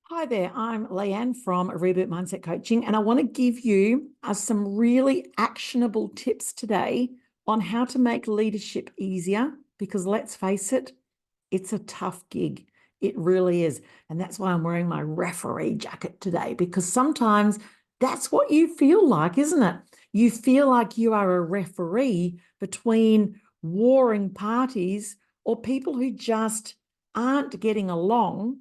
Hi there, I'm Leanne from Reboot Mindset Coaching, and I want to give you some really actionable tips today on how to make leadership easier because let's face it, it's a tough gig. It really is. And that's why I'm wearing my referee jacket today because sometimes that's what you feel like, isn't it? You feel like you are a referee between warring parties or people who just aren't getting along,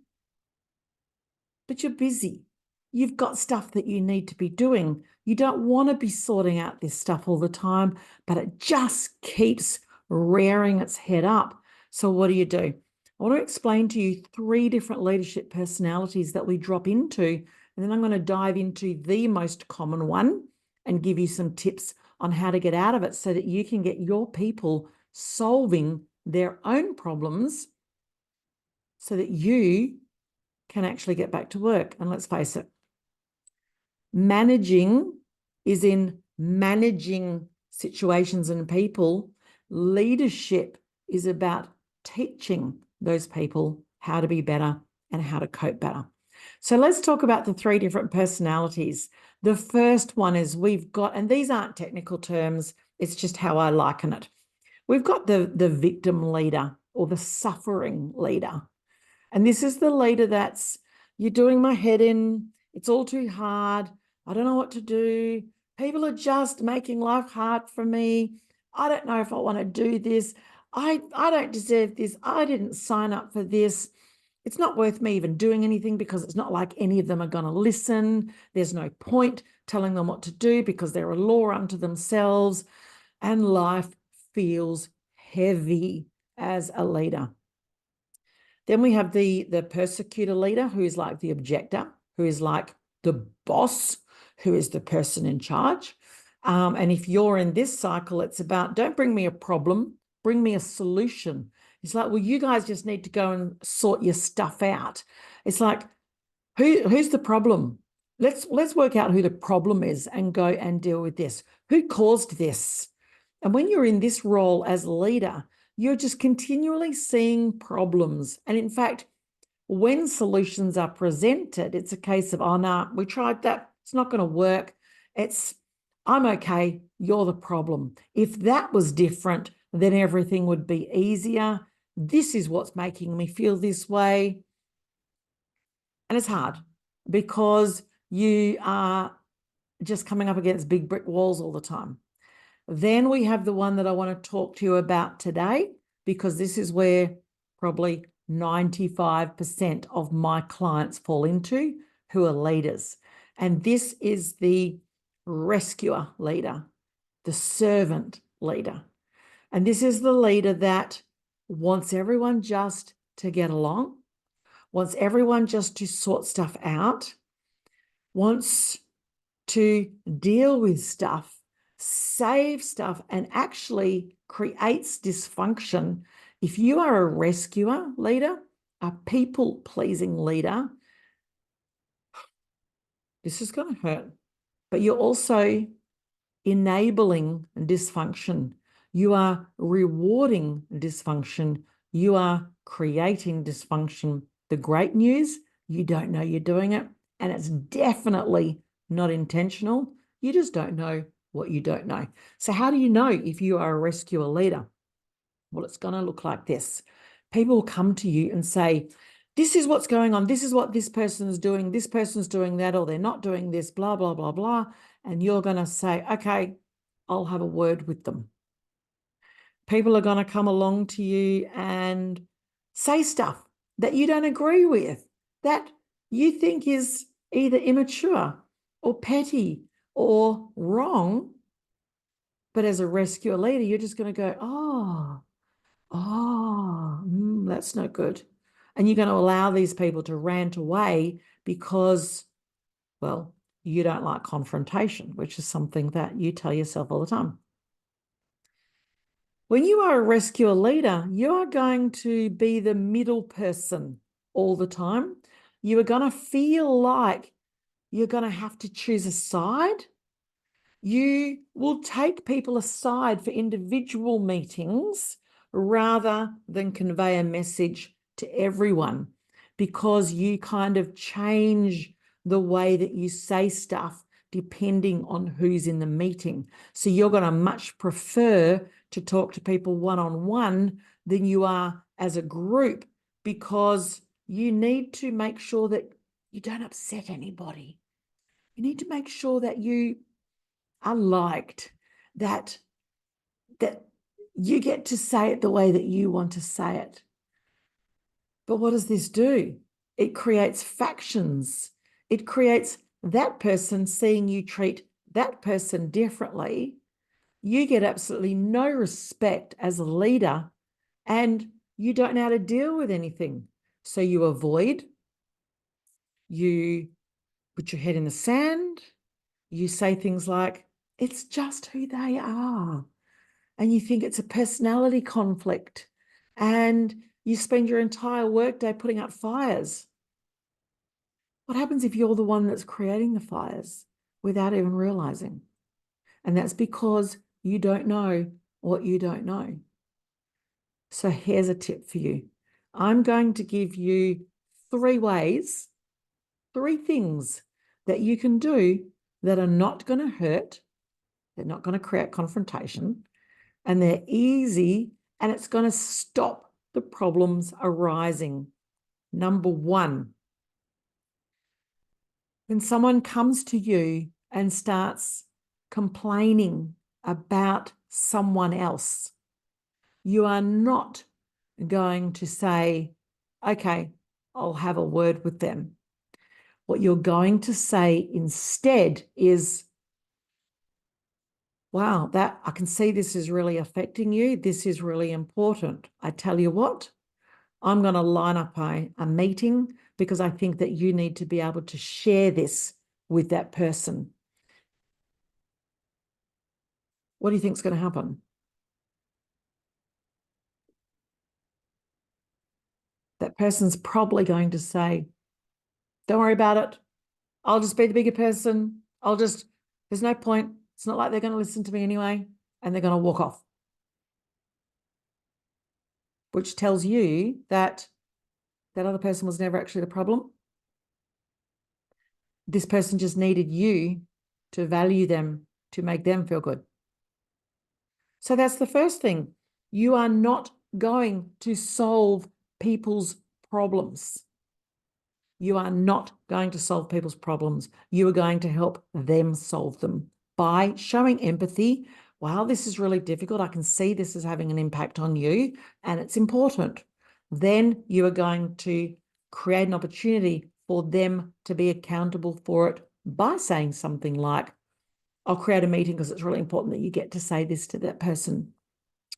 but you're busy. You've got stuff that you need to be doing. You don't want to be sorting out this stuff all the time, but it just keeps rearing its head up. So what do? I want to explain to you 3 different leadership personalities that we drop into, and then I'm going to dive into the most common one and give you some tips on how to get out of it so that you can get your people solving their own problems so that you can actually get back to work. And let's face it, managing is in managing situations and people. Leadership is about teaching those people how to be better and how to cope better. So let's talk about the 3 different personalities. The first one is we've got, and these aren't technical terms, it's just how I liken it. We've got the victim leader or the suffering leader. And this is the leader that's, you're doing my head in. It's all too hard. I don't know what to do. People are just making life hard for me. I don't know if I want to do this. I don't deserve this. I didn't sign up for this. It's not worth me even doing anything because it's not like any of them are going to listen. There's no point telling them what to do because they're a law unto themselves. And life feels heavy as a leader. Then we have the persecutor leader, who is like the objector, who is like the boss, who is the person in charge. And if you're in this cycle, it's about, don't bring me a problem, bring me a solution. It's like, well, you guys just need to go and sort your stuff out. It's like, who's the problem? Let's work out who the problem is and go and deal with this. Who caused this? And when you're in this role as leader, you're just continually seeing problems. And in fact, when solutions are presented, it's a case of, oh, no, we tried that. It's not going to work. I'm okay. You're the problem. If that was different, then everything would be easier. This is what's making me feel this way. And it's hard because you are just coming up against big brick walls all the time. Then we have the one that I want to talk to you about today, because this is where probably 95% of my clients fall into, who are leaders. And this is the rescuer leader, the servant leader. And this is the leader that wants everyone just to get along, wants everyone just to sort stuff out, wants to deal with stuff, save stuff, and actually creates dysfunction. If you are a rescuer leader, a people-pleasing leader, this is going to hurt. But you're also enabling dysfunction. You are rewarding dysfunction. You are creating dysfunction. The great news, you don't know you're doing it, and it's definitely not intentional. You just don't know what you don't know. So how do you know if you are a rescuer leader? Well, it's going to look like this. People will come to you and say, this is what's going on. This is what this person's doing. This person's doing that, or they're not doing this, blah, blah, blah, blah. And you're going to say, okay, I'll have a word with them. People are going to come along to you and say stuff that you don't agree with, that you think is either immature or petty or wrong. But as a rescuer leader, you're just going to go, that's no good. And you're going to allow these people to rant away because, well, you don't like confrontation, which is something that you tell yourself all the time. When you are a rescuer leader, you are going to be the middle person all the time. You are going to feel like you're going to have to choose a side. You will take people aside for individual meetings rather than convey a message to everyone, because you kind of change the way that you say stuff depending on who's in the meeting. So you're going to much prefer to talk to people one-on-one than you are as a group, because you need to make sure that you don't upset anybody. You need to make sure that you are liked, that you get to say it the way that you want to say it. But what does this do? It creates factions. It creates that person seeing you treat that person differently. You get absolutely no respect as a leader, and you don't know how to deal with anything. So you avoid, you put your head in the sand, you say things like, it's just who they are. And you think it's a personality conflict. And you spend your entire workday putting out fires. What happens if you're the one that's creating the fires without even realizing? And that's because you don't know what you don't know. So here's a tip for you. I'm going to give you 3 ways, 3 things that you can do that are not going to hurt. They're not going to create confrontation, and they're easy, and it's going to stop the problems arising. Number 1, when someone comes to you and starts complaining about someone else, you are not going to say, okay, I'll have a word with them. What you're going to say instead is, wow, that I can see this is really affecting you. This is really important. I tell you what, I'm going to line up a meeting because I think that you need to be able to share this with that person. What do you think is going to happen? That person's probably going to say, don't worry about it. I'll just be the bigger person. There's no point. It's not like they're going to listen to me anyway. And they're going to walk off. Which tells you that that other person was never actually the problem. This person just needed you to value them, to make them feel good. So that's the first thing. You are not going to solve people's problems. You are not going to solve people's problems. You are going to help them solve them by showing empathy. Wow, this is really difficult. I can see this is having an impact on you, and it's important. Then you are going to create an opportunity for them to be accountable for it by saying something like, I'll create a meeting because it's really important that you get to say this to that person.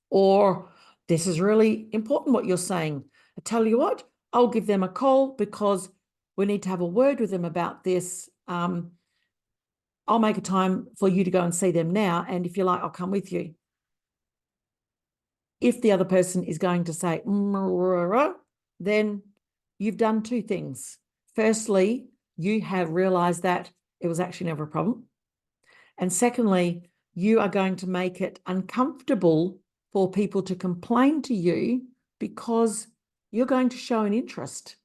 Or, this is really important what you're saying. I tell you what, I'll give them a call because we need to have a word with them about this. I'll make a time for you to go and see them now. And if you like, I'll come with you. If the other person is going to say, then you've done 2 things. Firstly, you have realized that it was actually never a problem. And secondly, you are going to make it uncomfortable for people to complain to you because you're going to show an interest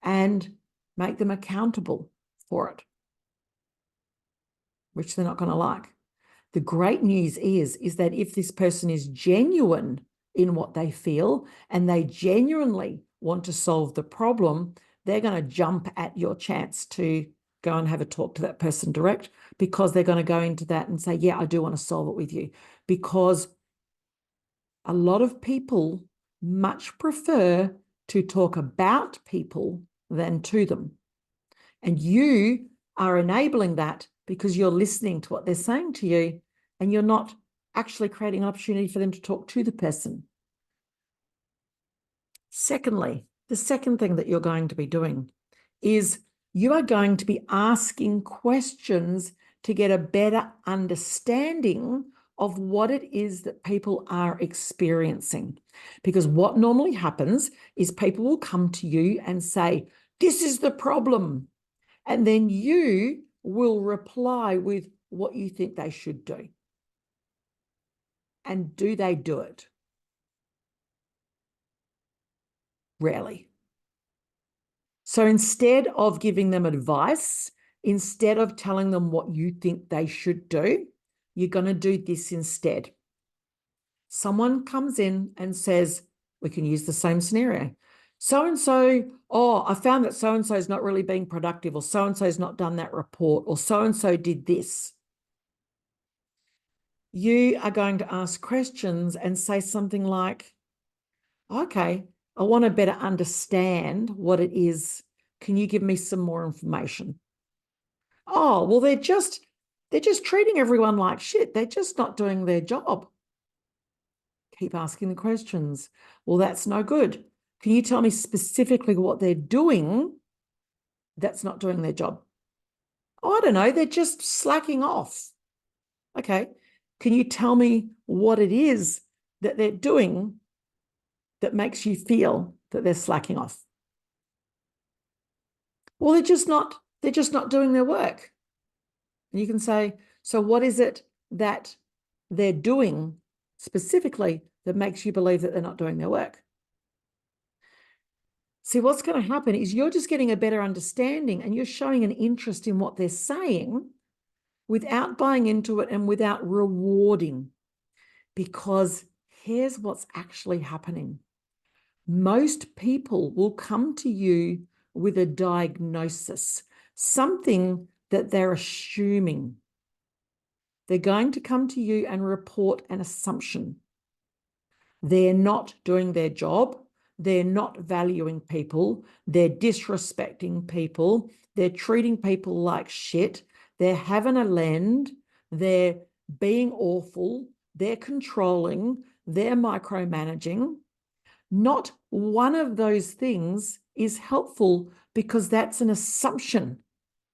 and make them accountable for it, which they're not going to like. The great news is that if this person is genuine in what they feel and they genuinely want to solve the problem, they're going to jump at your chance to go and have a talk to that person direct, because they're going to go into that and say, yeah, I do want to solve it with you. Because a lot of people much prefer to talk about people than to them. And you are enabling that because you're listening to what they're saying to you, and you're not actually creating an opportunity for them to talk to the person. Secondly, the second thing that you're going to be doing is you are going to be asking questions to get a better understanding of what it is that people are experiencing. Because what normally happens is people will come to you and say, this is the problem. And then you will reply with what you think they should do. And do they do it? Rarely. So instead of giving them advice, instead of telling them what you think they should do, you're going to do this instead. Someone comes in and says, we can use the same scenario. So-and-so, oh, I found that so-and-so is not really being productive, or so-and-so has not done that report, or so-and-so did this. You are going to ask questions and say something like, okay, I want to better understand what it is. Can you give me some more information? Oh, well, they're just treating everyone like shit. They're just not doing their job. Keep asking the questions. Well, that's no good. Can you tell me specifically what they're doing that's not doing their job? Oh, I don't know. They're just slacking off. Okay. Can you tell me what it is that they're doing that makes you feel that they're slacking off? Well, they're just not doing their work. And you can say, so what is it that they're doing specifically that makes you believe that they're not doing their work? See, what's going to happen is you're just getting a better understanding and you're showing an interest in what they're saying without buying into it and without rewarding. Because here's what's actually happening. Most people will come to you with a diagnosis, something that they're assuming. They're going to come to you and report an assumption. They're not doing their job. They're not valuing people. They're disrespecting people. They're treating people like shit. They're having a lend. They're being awful. They're controlling. They're micromanaging. Not one of those things is helpful because that's an assumption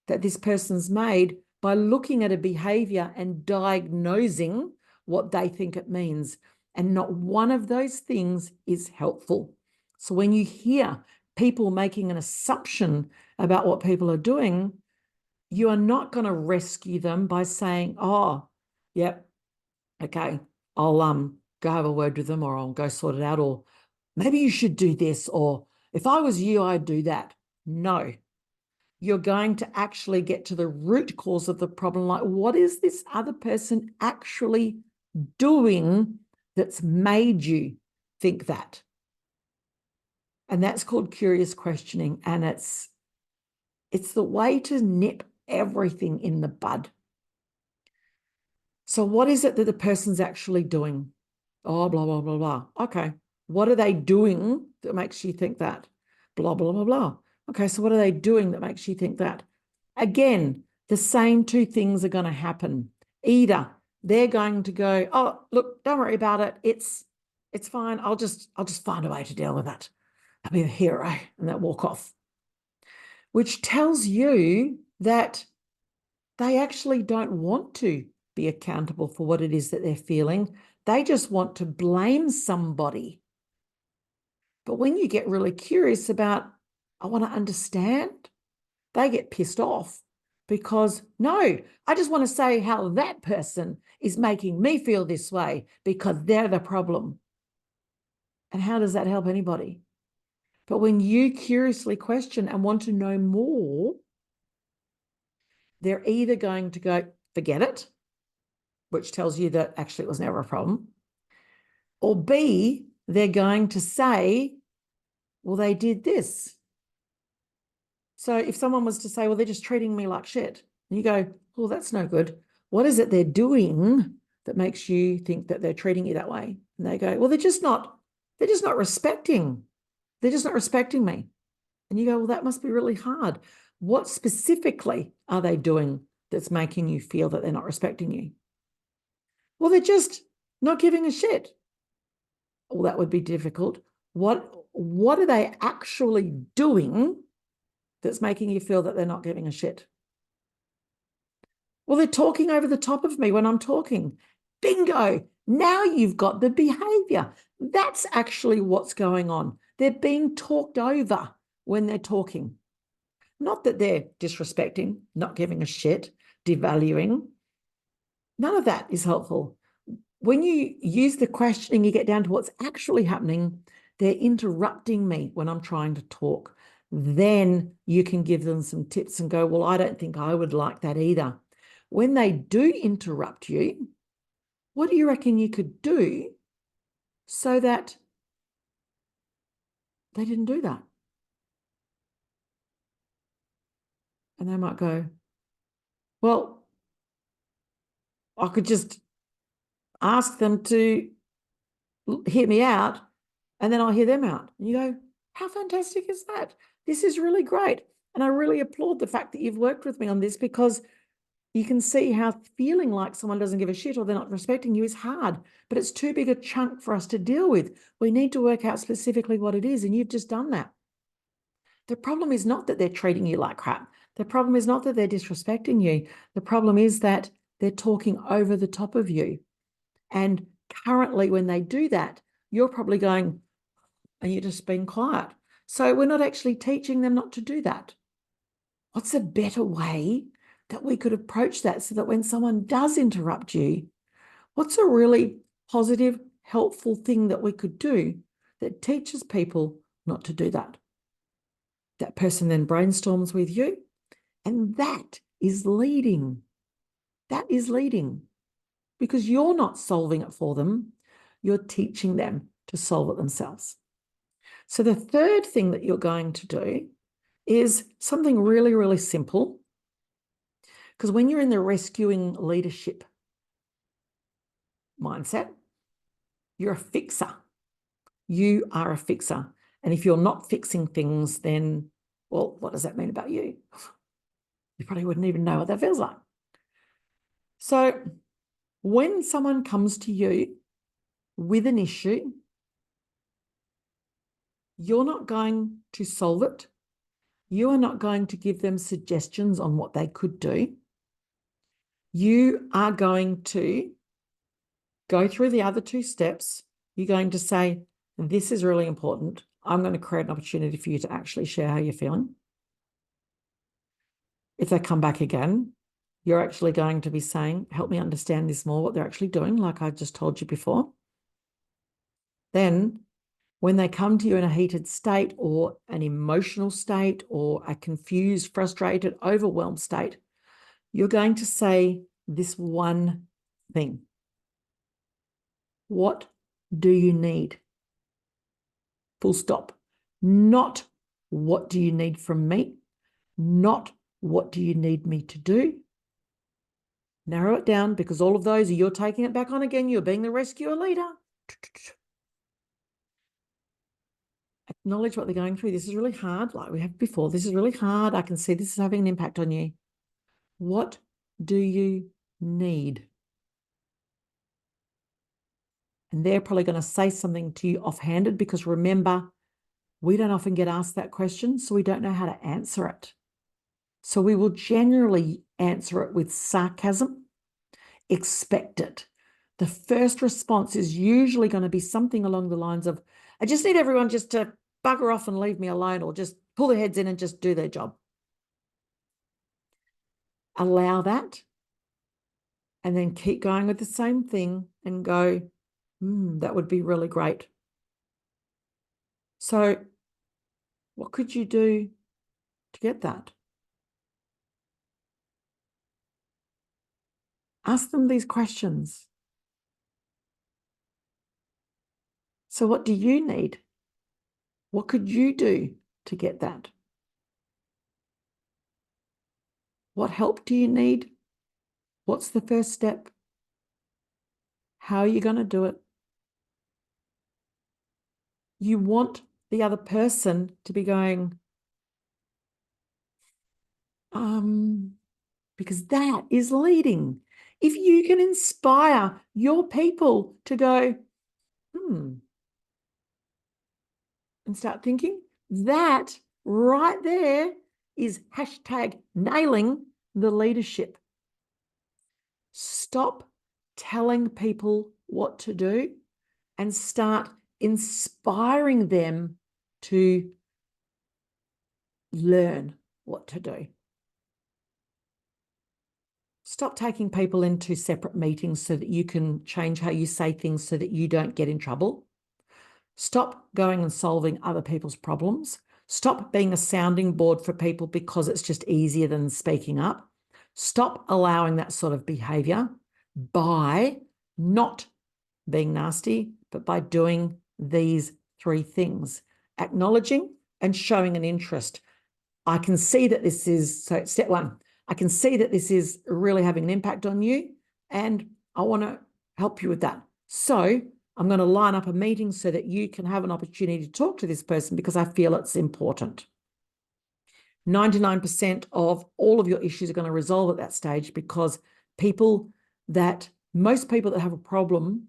that this person's made by looking at a behavior and diagnosing what they think it means. And not one of those things is helpful. So when you hear people making an assumption about what people are doing, you are not going to rescue them by saying, oh, yep, okay, I'll go have a word with them, or I'll go sort it out, or maybe you should do this, or if I was you, I'd do that. No, you're going to actually get to the root cause of the problem. Like, what is this other person actually doing that's made you think that? And that's called curious questioning. And it's the way to nip everything in the bud. So what is it that the person's actually doing? Oh, blah, blah, blah, blah. Okay. What are they doing that makes you think that? Blah, blah, blah, blah. Okay, so what are they doing that makes you think that? Again, the same two things are going to happen. Either they're going to go, oh, look, don't worry about it. It's fine. I'll just find a way to deal with it. I'll be a hero, and they'll walk off. Which tells you that they actually don't want to be accountable for what it is that they're feeling. They just want to blame somebody. But when you get really curious about, I want to understand, they get pissed off because, no, I just want to say how that person is making me feel this way because they're the problem. And how does that help anybody? But when you curiously question and want to know more, they're either going to go, forget it, which tells you that actually it was never a problem, or B, they're going to say, well, they did this. So if someone was to say, well, they're just treating me like shit, and you go, well, that's no good. What is it they're doing that makes you think that they're treating you that way? And they go, well, they're just not respecting. They're just not respecting me. And you go, well, that must be really hard. What specifically are they doing that's making you feel that they're not respecting you? Well, they're just not giving a shit. Well, that would be difficult. What are they actually doing that's making you feel that they're not giving a shit? Well, they're talking over the top of me when I'm talking. Bingo. Now you've got the behavior. That's actually what's going on. They're being talked over when they're talking. Not that they're disrespecting, not giving a shit, devaluing. None of that is helpful. When you use the questioning, you get down to what's actually happening. They're interrupting me when I'm trying to talk. then you can give them some tips and go, well, I don't think I would like that either. When they do interrupt you, what do you reckon you could do so that they didn't do that? And they might go, well, I could just ask them to hear me out, and then I'll hear them out. And you go, how fantastic is that? This is really great. And I really applaud the fact that you've worked with me on this, because you can see how feeling like someone doesn't give a shit or they're not respecting you is hard, but it's too big a chunk for us to deal with. We need to work out specifically what it is, and you've just done that. The problem is not that they're treating you like crap. The problem is not that they're disrespecting you. The problem is that they're talking over the top of you. And currently, when they do that, you're probably going, and you're just being quiet. So we're not actually teaching them not to do that. What's a better way that we could approach that so that when someone does interrupt you, what's a really positive, helpful thing that we could do that teaches people not to do that? That person then brainstorms with you, and that is leading. That is leading, because you're not solving it for them. You're teaching them to solve it themselves. So the third thing that you're going to do is something really, really simple. Because when you're in the rescuing leadership mindset, you're a fixer. You are a fixer. And if you're not fixing things, then, well, what does that mean about you? You probably wouldn't even know what that feels like. So when someone comes to you with an issue, you're not going to solve it. You are not going to give them suggestions on what they could do. You are going to go through the other two steps. You're going to say, this is really important. I'm going to create an opportunity for you to actually share how you're feeling. If they come back again, you're actually going to be saying, help me understand this more, what they're actually doing, like I just told you before. Then when they come to you in a heated state or an emotional state or a confused, frustrated, overwhelmed state, you're going to say this one thing. What do you need? Full stop. Not what do you need from me? Not what do you need me to do? Narrow it down, because all of those, you're taking it back on again. You're being the rescuer leader. Acknowledge what they're going through. This is really hard, like we have before. This is really hard. I can see this is having an impact on you. What do you need? And they're probably going to say something to you offhanded, because remember, we don't often get asked that question, so we don't know how to answer it. So we will generally answer it with sarcasm. Expect it. The first response is usually going to be something along the lines of, I just need everyone just to bugger off and leave me alone, or just pull their heads in and just do their job. Allow that, and then keep going with the same thing and go, that would be really great. So what could you do to get that? Ask them these questions. So what do you need? What could you do to get that? What help do you need? What's the first step? How are you going to do it? You want the other person to be going, because that is leading. If you can inspire your people to go, and start thinking, that right there is hashtag nailing the leadership. Stop telling people what to do and start inspiring them to learn what to do. Stop taking people into separate meetings so that you can change how you say things so that you don't get in trouble. Stop going and solving other people's problems. Stop being a sounding board for people because it's just easier than speaking up. Stop allowing that sort of behavior by not being nasty, but by doing these 3 things: acknowledging and showing an interest. I can see that this is, so step 1, I can see that this is really having an impact on you, and I want to help you with that. So I'm going to line up a meeting so that you can have an opportunity to talk to this person because I feel it's important. 99% of all of your issues are going to resolve at that stage, because most people that have a problem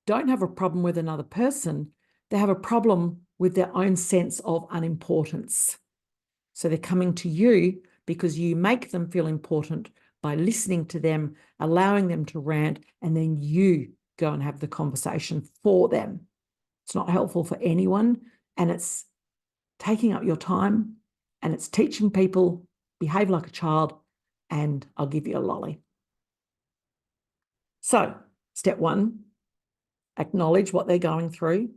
don't have a problem with another person. They have a problem with their own sense of unimportance. So they're coming to you because you make them feel important by listening to them, allowing them to rant, and then you go and have the conversation for them. It's not helpful for anyone, and it's taking up your time, and it's teaching people behave like a child, and I'll give you a lolly. So step 1, acknowledge what they're going through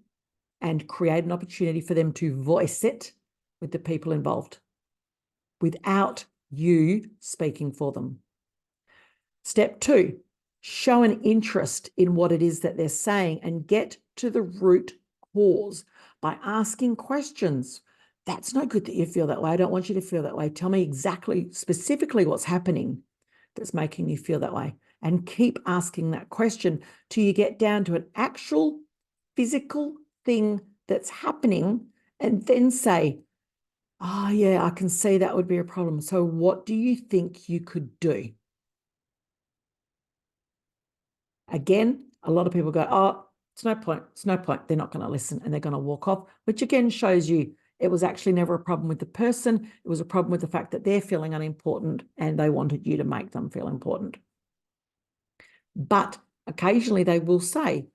and create an opportunity for them to voice it with the people involved without you speaking for them. Step 2, show an interest in what it is that they're saying and get to the root cause by asking questions. That's no good that you feel that way. I don't want you to feel that way. Tell me exactly, specifically what's happening that's making you feel that way. And keep asking that question till you get down to an actual physical thing that's happening, and then say, oh yeah, I can see that would be a problem. So what do you think you could do? Again, a lot of people go, oh, it's no point. It's no point. They're not going to listen, and they're going to walk off, which again shows you it was actually never a problem with the person. It was a problem with the fact that they're feeling unimportant and they wanted you to make them feel important. But occasionally they will say,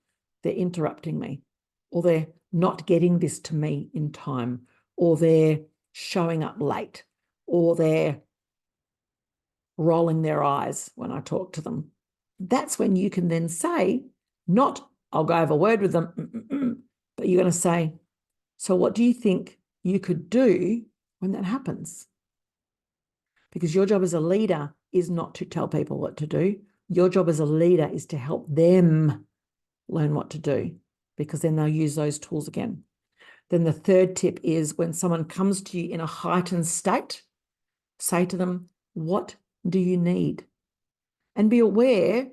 they're interrupting me, or they're not getting this to me in time, or they're showing up late, or they're rolling their eyes when I talk to them. That's when you can then say, not, I'll go have a word with them, but you're going to say, so what do you think you could do when that happens? Because your job as a leader is not to tell people what to do. Your job as a leader is to help them learn what to do, because then they'll use those tools again. Then the 3rd tip is, when someone comes to you in a heightened state, say to them, what do you need? And be aware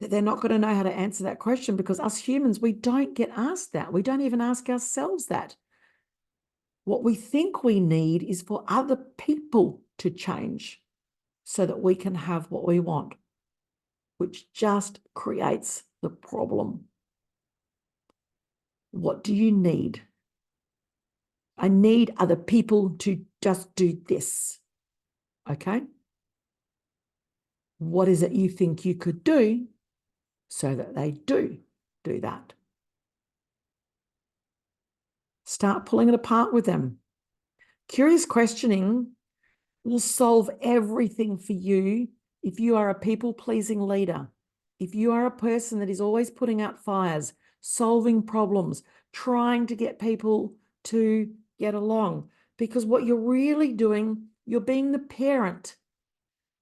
that they're not going to know how to answer that question, because us humans, we don't get asked that. We don't even ask ourselves that. What we think we need is for other people to change so that we can have what we want, which just creates the problem. What do you need? I need other people to just do this. Okay? What is it you think you could do so that they do that? Start pulling it apart with them. Curious questioning will solve everything for you if you are a people-pleasing leader. If you are a person that is always putting out fires, solving problems, trying to get people to get along, because what you're really doing, you're being the parent,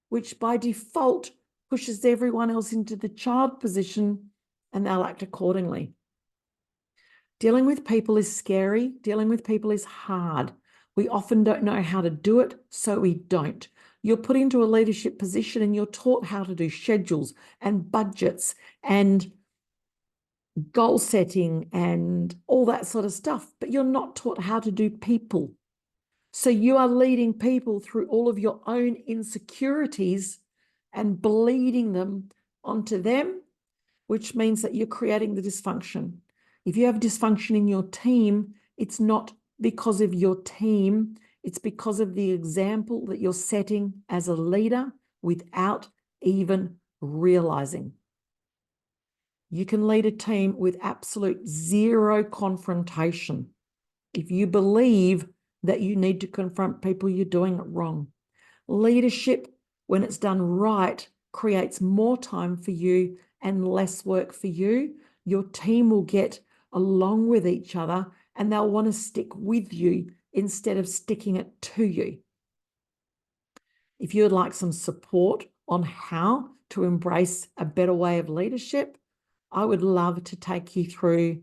which by default pushes everyone else into the child position, and they'll act accordingly. Dealing with people is scary. Dealing with people is hard. We often don't know how to do it, so we don't. You're put into a leadership position and you're taught how to do schedules and budgets and goal setting and all that sort of stuff, but you're not taught how to do people. So you are leading people through all of your own insecurities and bleeding them onto them, which means that you're creating the dysfunction. If you have dysfunction in your team, it's not because of your team, it's because of the example that you're setting as a leader without even realizing. You can lead a team with absolute zero confrontation. If you believe that you need to confront people, you're doing it wrong. Leadership, when it's done right, creates more time for you and less work for you. Your team will get along with each other and they'll want to stick with you instead of sticking it to you. If you would like some support on how to embrace a better way of leadership, I would love to take you through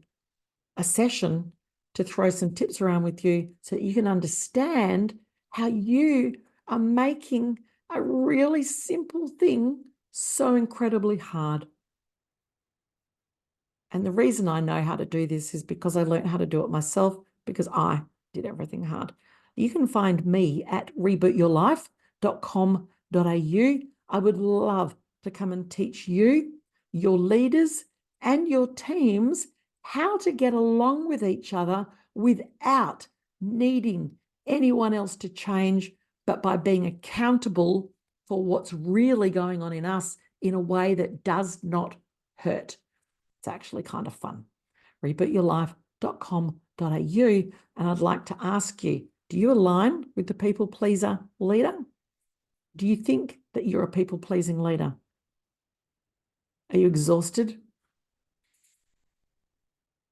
a session to throw some tips around with you so that you can understand how you are making a really simple thing so incredibly hard. And the reason I know how to do this is because I learned how to do it myself, because I did everything hard. You can find me at rebootyourlife.com.au. I would love to come and teach you, your leaders, and your teams how to get along with each other without needing anyone else to change, but by being accountable for what's really going on in us in a way that does not hurt. It's actually kind of fun. Rebootyourlife.com.au. And I'd like to ask you, do you align with the people pleaser leader? Do you think that you're a people pleasing leader? Are you exhausted?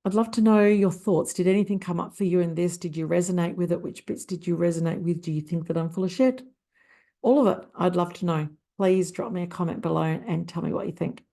I'd love to know your thoughts. Did anything come up for you in this? Did you resonate with it? Which bits did you resonate with? Do you think that I'm full of shit? All of it. I'd love to know. Please drop me a comment below and tell me what you think.